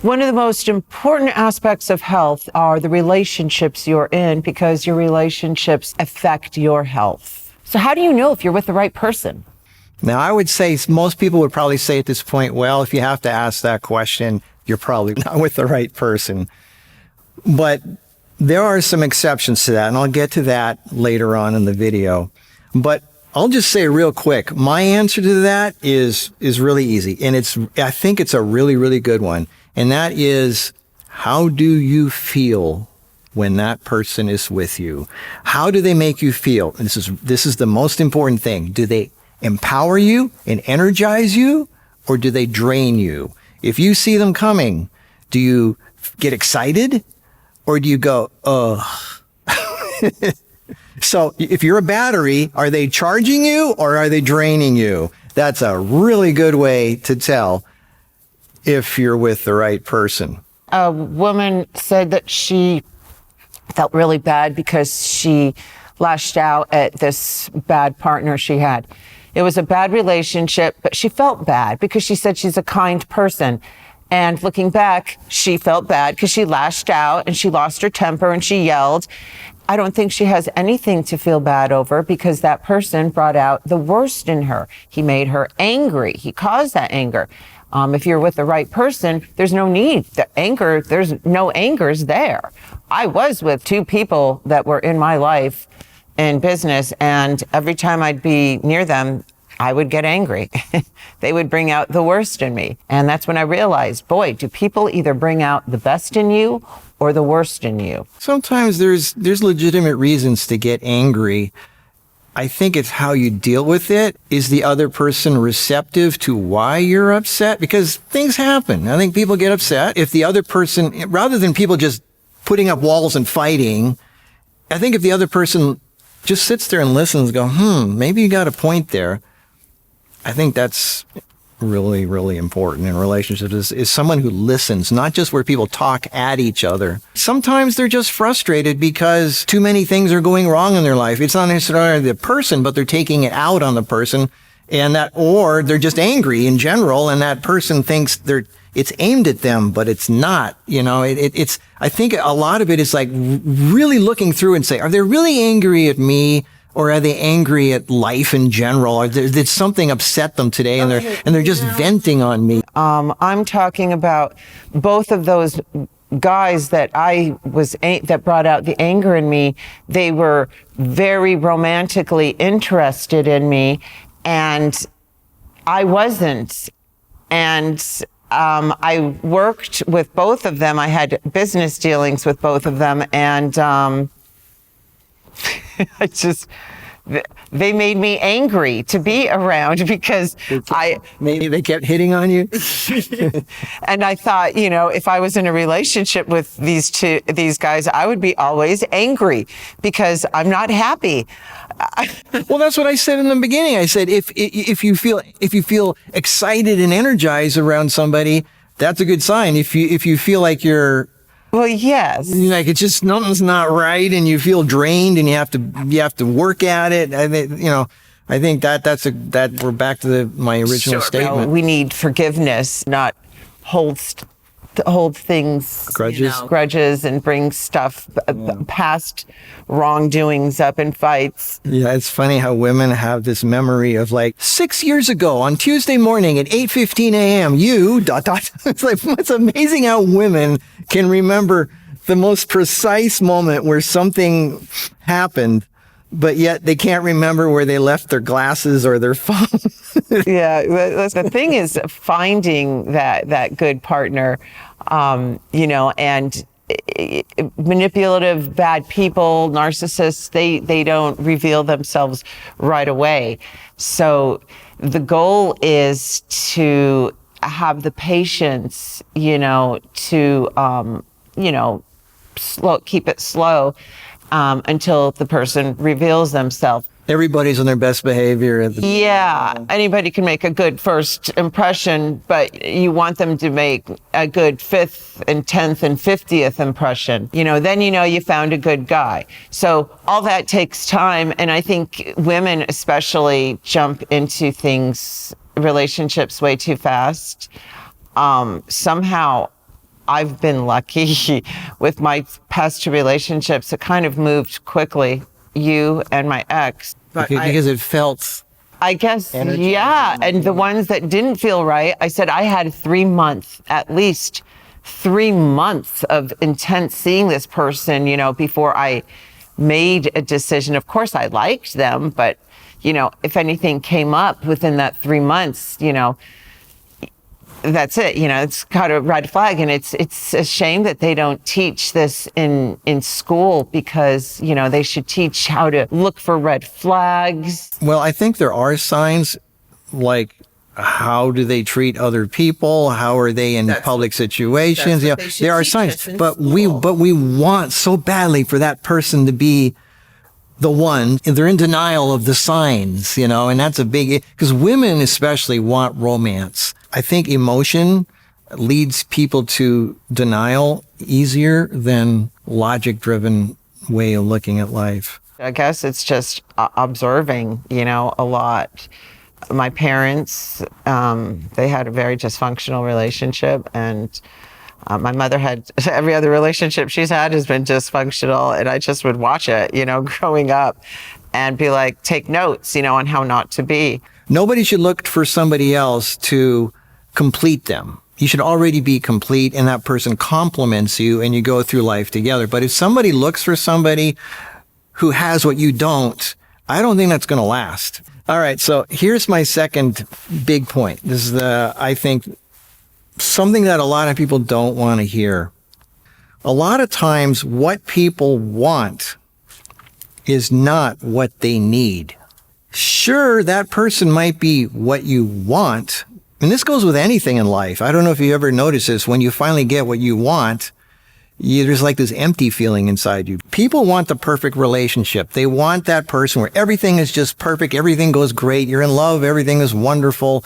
One of the most important aspects of health are the relationships you're in, because your relationships affect your health. So how do you know if you're with the right person? Now, I would say most people would probably say at this point, well, if you have to ask that question, you're probably not with the right person. But there are some exceptions to that, and I'll get to that later on in the video. But I'll just say real quick, my answer to that is really easy. And I think it's a really, really good one. And that is, how do you feel when that person is with you? How do they make you feel? And this is the most important thing. Do they empower you and energize you, or do they drain you? If you see them coming, do you get excited, or do you go, ugh? So if you're a battery, are they charging you or are they draining you? That's a really good way to tell if you're with the right person. A woman said that she felt really bad because she lashed out at this bad partner she had. It was a bad relationship, but she felt bad because she said she's a kind person. And looking back, she felt bad because she lashed out and she lost her temper and she yelled. I don't think she has anything to feel bad over, because that person brought out the worst in her. He made her angry. He caused that anger. If you're with the right person, there's no need. There's no angers there. I was with two people that were in my life in business, and every time I'd be near them, I would get angry. They would bring out the worst in me. And that's when I realized, boy, do people either bring out the best in you or the worst in you? Sometimes there's legitimate reasons to get angry. I think it's how you deal with it. Is the other person receptive to why you're upset? Because things happen. I think people get upset. If the other person, rather than people just putting up walls and fighting, I think if the other person just sits there and listens, maybe you got a point there. I think that's really, really important in relationships is someone who listens, not just where people talk at each other. Sometimes they're just frustrated because too many things are going wrong in their life. It's not necessarily the person, but they're taking it out on the person, or they're just angry in general, and that person thinks it's aimed at them, but it's not. It's, I think a lot of it is like really looking through and say, are they really angry at me? Or are they angry at life in general? Or did something upset them today and they're just venting on me? I'm talking about both of those guys that that brought out the anger in me. They were very romantically interested in me, and I wasn't. And I worked with both of them. I had business dealings with both of them, and they made me angry to be around because maybe they kept hitting on you. And I thought, if I was in a relationship with these guys, I would be always angry because I'm not happy. Well, that's what I said in the beginning. I said, if you feel excited and energized around somebody, that's a good sign. If you feel like you're, well, yes. Like it's just nothing's not right, and you feel drained, and you have to work at it. I think that we're back to my original statement. No, we need forgiveness, not hold things, grudges, and bring stuff past wrongdoings up in fights. Yeah, it's funny how women have this memory of like 6 years ago on Tuesday morning at 8:15 a.m. It's like, it's amazing how women can remember the most precise moment where something happened, but yet they can't remember where they left their glasses or their phone. Yeah, the thing is finding that good partner, and manipulative, bad people, narcissists, they don't reveal themselves right away. So the goal is to have the patience, to, keep it slow until the person reveals themselves. Everybody's on their best behavior. Anybody can make a good first impression, but you want them to make a good 5th and 10th and 50th impression. Then you found a good guy. So all that takes time, and I think women especially jump into relationships way too fast. Somehow I've been lucky with my past two relationships. It kind of moved quickly, you and my ex. But Because it felt I guess, energizing. yeah. And the ones that didn't feel right, I said I had 3 months, at least 3 months of intense seeing this person, before I made a decision. Of course, I liked them, but, if anything came up within that 3 months, that's it. It's got a red flag, and it's a shame that they don't teach this in school, because they should teach how to look for red flags. Well, I think there are signs, like how do they treat other people? How are they in public situations? There are signs, but we want so badly for that person to be the one. They're in denial of the signs, and that's a big, because women especially want romance. I think emotion leads people to denial easier than logic-driven way of looking at life. I guess it's just observing, a lot. My parents, they had a very dysfunctional relationship, and my mother had, every other relationship she's had has been dysfunctional, and I just would watch it, growing up, and be like, take notes, on how not to be. Nobody should look for somebody else to complete them. You should already be complete, and that person complements you, and you go through life together. But if somebody looks for somebody who has what you don't, I don't think that's going to last. All right, so here's my second big point. This is I think, something that a lot of people don't want to hear. A lot of times what people want is not what they need. Sure, that person might be what you want. And this goes with anything in life. I don't know if you ever notice this. When you finally get what you want, there's like this empty feeling inside you. People want the perfect relationship. They want that person where everything is just perfect. Everything goes great. You're in love. Everything is wonderful.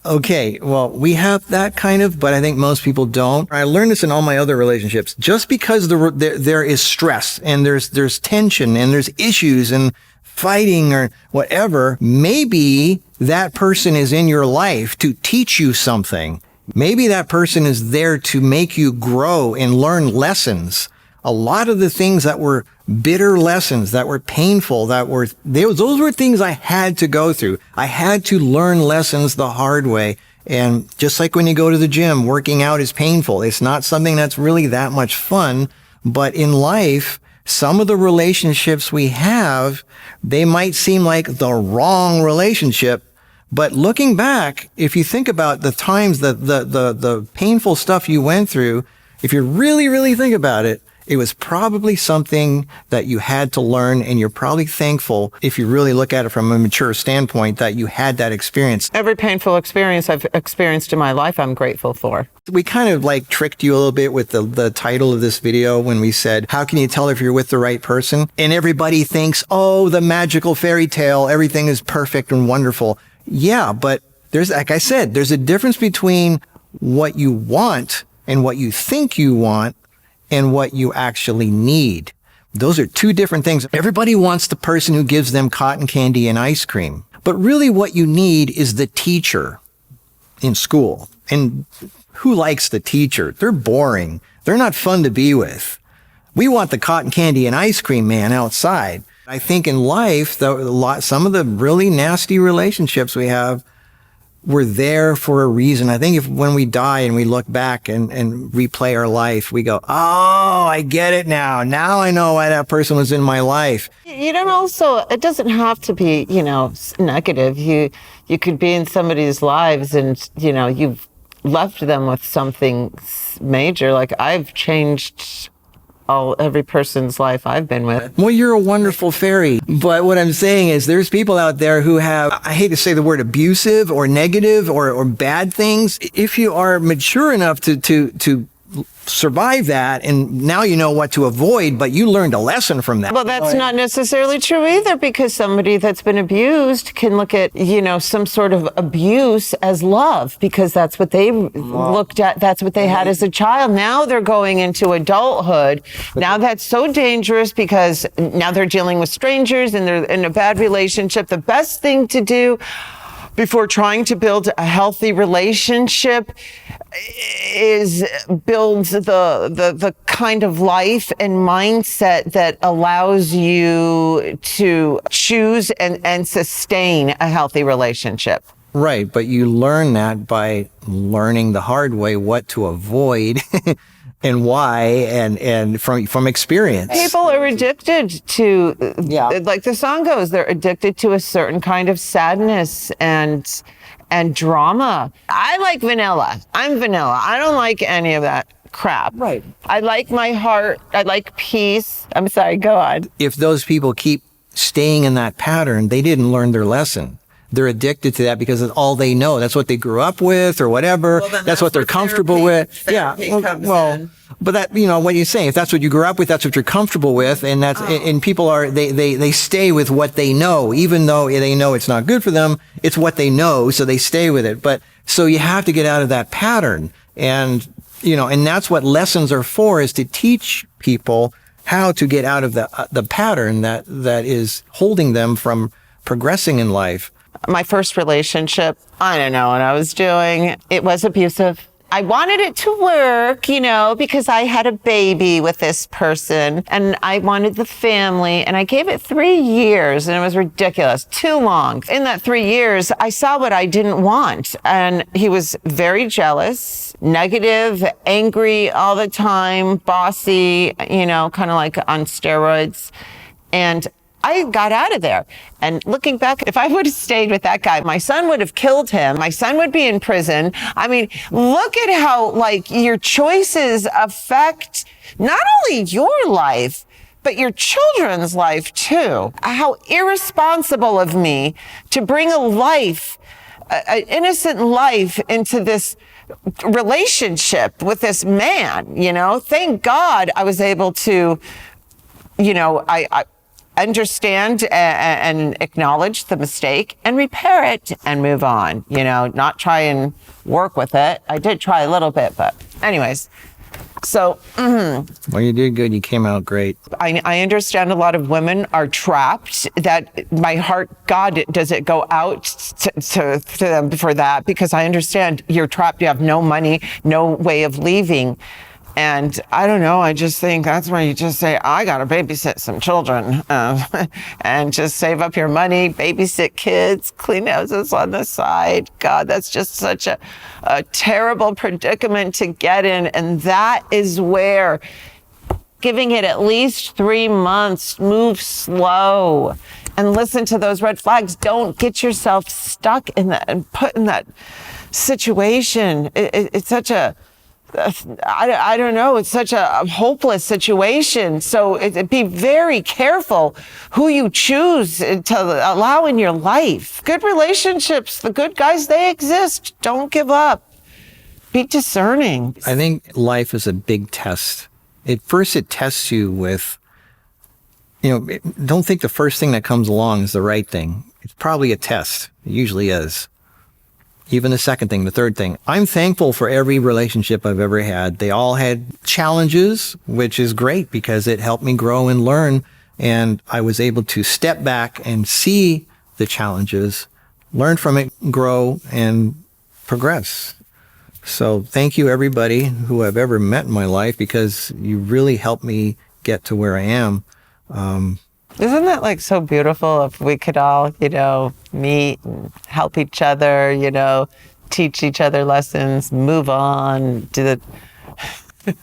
Okay, well, we have that kind of, but I think most people don't. I learned this in all my other relationships. Just because there is stress and there's tension and there's issues and fighting or whatever, maybe that person is in your life to teach you something. Maybe that person is there to make you grow and learn lessons. A lot of the things that were bitter lessons, that were painful, those were things I had to go through. I had to learn lessons the hard way. And just like when you go to the gym, working out is painful. It's not something that's really that much fun. But in life, some of the relationships we have, they might seem like the wrong relationship. But looking back, if you think about the times that the painful stuff you went through, if you really, really think about it, it was probably something that you had to learn, and you're probably thankful, if you really look at it from a mature standpoint, that you had that experience. Every painful experience I've experienced in my life, I'm grateful for. We kind of like tricked you a little bit with the title of this video when we said, how can you tell if you're with the right person? And everybody thinks, oh, the magical fairy tale, everything is perfect and wonderful. Yeah, but there's, like I said, there's a difference between what you want and what you think you want and what you actually need. Those are two different things. Everybody wants the person who gives them cotton candy and ice cream. But really what you need is the teacher in school. And who likes the teacher? They're boring. They're not fun to be with. We want the cotton candy and ice cream man outside. I think in life, some of the really nasty relationships we have were there for a reason. I think when we die and we look back and replay our life, we go, oh, I get it now. Now I know why that person was in my life. You don't also, it doesn't have to be, negative. You could be in somebody's lives and, you've left them with something major. Like I've changed every person's life I've been with. Well, you're a wonderful fairy. But what I'm saying is there's people out there who have, I hate to say the word abusive or negative or bad things. If you are mature enough to survive that, and now you know what to avoid, but you learned a lesson from that. Well, that's not necessarily true either, because somebody that's been abused can look at, some sort of abuse as love, because that's what they looked at, that's what they had as a child. Now they're going into adulthood. Now that's so dangerous, because now they're dealing with strangers and they're in a bad relationship. The best thing to do before trying to build a healthy relationship builds the kind of life and mindset that allows you to choose and sustain a healthy relationship. Right, but you learn that by learning the hard way what to avoid and why, and from experience. People are addicted to, like the song goes, they're addicted to a certain kind of sadness and drama. I like vanilla. I'm vanilla. I don't like any of that crap. Right. I like my heart. I like peace. I'm sorry, go on. If those people keep staying in that pattern, they didn't learn their lesson. They're addicted to that because it's all they know. That's what they grew up with or whatever. Well, that's what they're comfortable with. Therapy comes in. But that, what you say, if that's what you grew up with, that's what you're comfortable with. And and people they stay with what they know, even though they know it's not good for them. It's what they know. So they stay with it. But so you have to get out of that pattern. And, and that's what lessons are for, is to teach people how to get out of the pattern that is holding them from progressing in life. My first relationship, I don't know what I was doing. It was abusive. I wanted it to work, because I had a baby with this person and I wanted the family, and I gave it 3 years and it was ridiculous, too long. In that 3 years, I saw what I didn't want, and he was very jealous, negative, angry all the time, bossy, kind of like on steroids. And I got out of there. And looking back, if I would have stayed with that guy, my son would have killed him. My son would be in prison. I mean, look at how your choices affect not only your life, but your children's life too. How irresponsible of me to bring a life, an innocent life, into this relationship with this man, Thank God I was able to, I understand and acknowledge the mistake and repair it and move on, not try and work with it. I did try a little bit, but anyways. So, Well, you did good. You came out great. I understand a lot of women are trapped. That my heart, God, does it go out to them for that? Because I understand you're trapped. You have no money, no way of leaving. And I don't know, I just think that's where you just say, I got to babysit some children and just save up your money, babysit kids, clean houses on the side. God, that's just such a terrible predicament to get in. And that is where giving it at least 3 months, move slow and listen to those red flags. Don't get yourself stuck in that and put in that situation. It's such a... I don't know. It's such a hopeless situation. So be very careful who you choose to allow in your life. Good relationships, the good guys, they exist. Don't give up. Be discerning. I think life is a big test. At first, it tests you with, don't think the first thing that comes along is the right thing. It's probably a test. It usually is. Even the second thing, the third thing. I'm thankful for every relationship I've ever had. They all had challenges, which is great because it helped me grow and learn. And I was able to step back and see the challenges, learn from it, grow, and progress. So thank you, everybody who I've ever met in my life, because you really helped me get to where I am. Isn't that so beautiful if we could all, meet and help each other, teach each other lessons, move on, do the...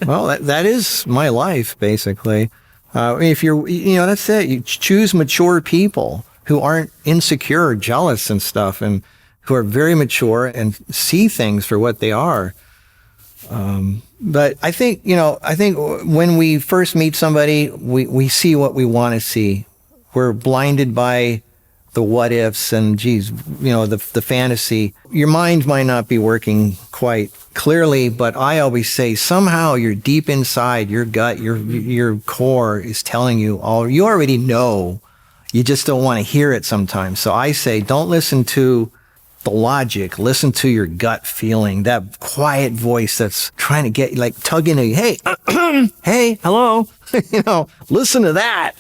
Well, that is my life, basically. If you're, that's it. You choose mature people who aren't insecure or jealous and stuff, and who are very mature and see things for what they are. But I think when we first meet somebody, we see what we want to see. We're blinded by the what ifs and the fantasy. Your mind might not be working quite clearly, but I always say somehow you're deep inside, your gut, your core is telling you all. You already know. You just don't want to hear it sometimes. So I say, don't listen to the logic, listen to your gut feeling, that quiet voice that's trying to get tugging at you. Hey, hey, hello, listen to that.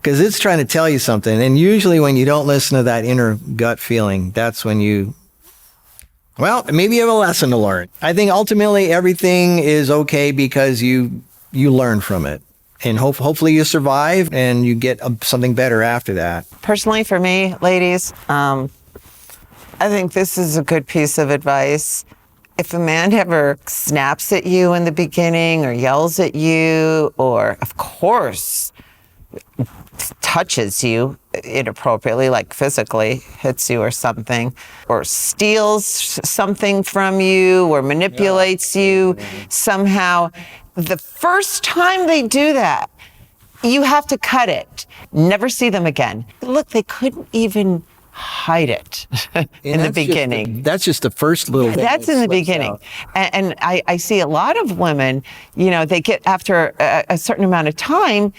because it's trying to tell you something. And usually when you don't listen to that inner gut feeling, that's when maybe you have a lesson to learn. I think ultimately everything is okay because you learn from it. And hopefully you survive and you get something better after that. Personally, for me, ladies, I think this is a good piece of advice. If a man ever snaps at you in the beginning or yells at you or, of course, touches you inappropriately, like physically hits you or something, or steals something from you or manipulates you somehow, the first time they do that, you have to cut it. Never see them again. Look, they couldn't even hide it in the beginning. That's just the first little thing. That's in the beginning. And I see a lot of women, they get after a certain amount of time,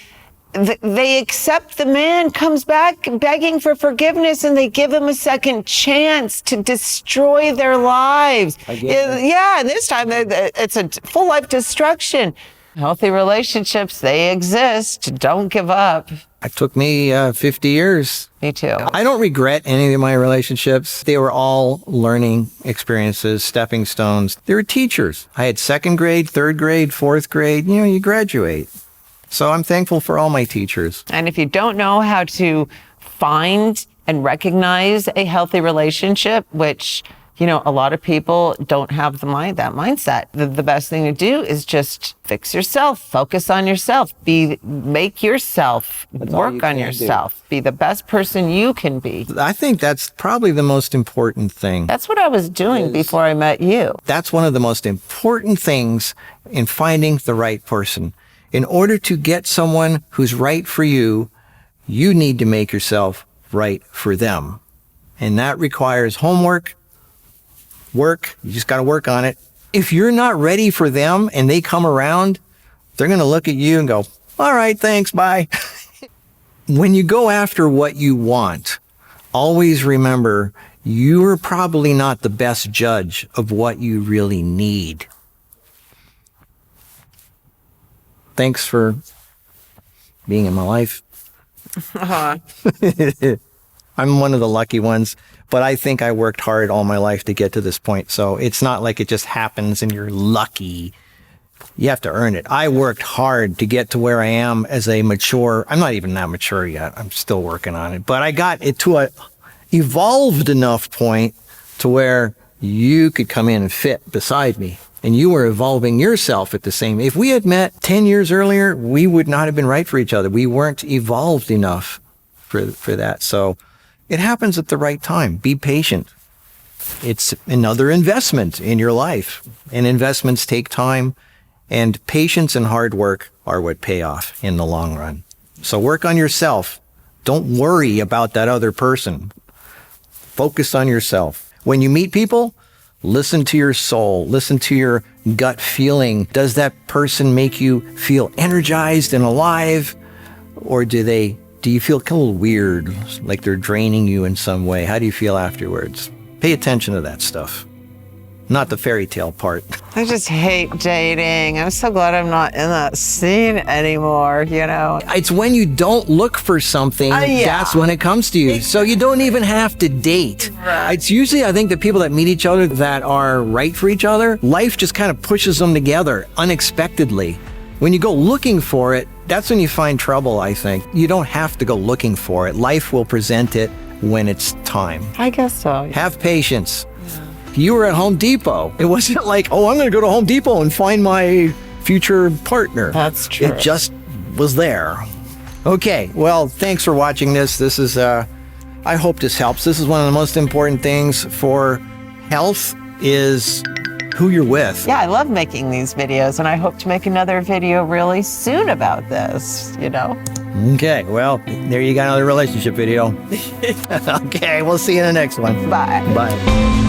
they accept the man comes back begging for forgiveness and they give him a second chance to destroy their lives. Yeah, and this time it's a full life destruction. Healthy relationships, they exist. Don't give up. It took me 50 years. Me too. I don't regret any of my relationships. They were all learning experiences, stepping stones. They were teachers. I had second grade, third grade, fourth grade. You graduate. So I'm thankful for all my teachers. And if you don't know how to find and recognize a healthy relationship, which, a lot of people don't have that mindset. The best thing to do is just fix yourself, focus on yourself, make yourself, work on yourself, be the best person you can be. I think that's probably the most important thing. That's what I was doing before I met you. That's one of the most important things in finding the right person. In order to get someone who's right for you, you need to make yourself right for them. And that requires homework, work. You just got to work on it. If you're not ready for them and they come around, they're going to look at you and go, all right, thanks, bye. When you go after what you want, always remember you're probably not the best judge of what you really need. Thanks for being in my life. I'm one of the lucky ones, but I think I worked hard all my life to get to this point. So it's not like it just happens and you're lucky. You have to earn it. I worked hard to get to where I am as I'm not even that mature yet. I'm still working on it, but I got it to a evolved enough point to where you could come in and fit beside me. And you were evolving yourself at the same. If we had met 10 years earlier, we would not have been right for each other. We weren't evolved enough for that. So it happens at the right time. Be patient. It's another investment in your life. And investments take time. And patience and hard work are what pay off in the long run. So work on yourself. Don't worry about that other person. Focus on yourself. When you meet people, listen to your soul. Listen to your gut feeling. Does that person make you feel energized and alive? Or do you feel a little weird, like they're draining you in some way? How do you feel afterwards? Pay attention to that stuff. Not the fairy tale part. I just hate dating. I'm so glad I'm not in that scene anymore, It's when you don't look for something, that's when it comes to you. So you don't even have to date. Right. It's usually, I think, the people that meet each other that are right for each other, life just kind of pushes them together unexpectedly. When you go looking for it, that's when you find trouble, I think. You don't have to go looking for it. Life will present it when it's time. I guess so. Have patience. You were at Home Depot. It wasn't like, I'm going to go to Home Depot and find my future partner. That's true. It just was there. Okay, well, thanks for watching this. This is, I hope this helps. This is one of the most important things for health is who you're with. Yeah, I love making these videos, and I hope to make another video really soon about this, Okay, well, there you got another relationship video. Okay, we'll see you in the next one. Bye. Bye.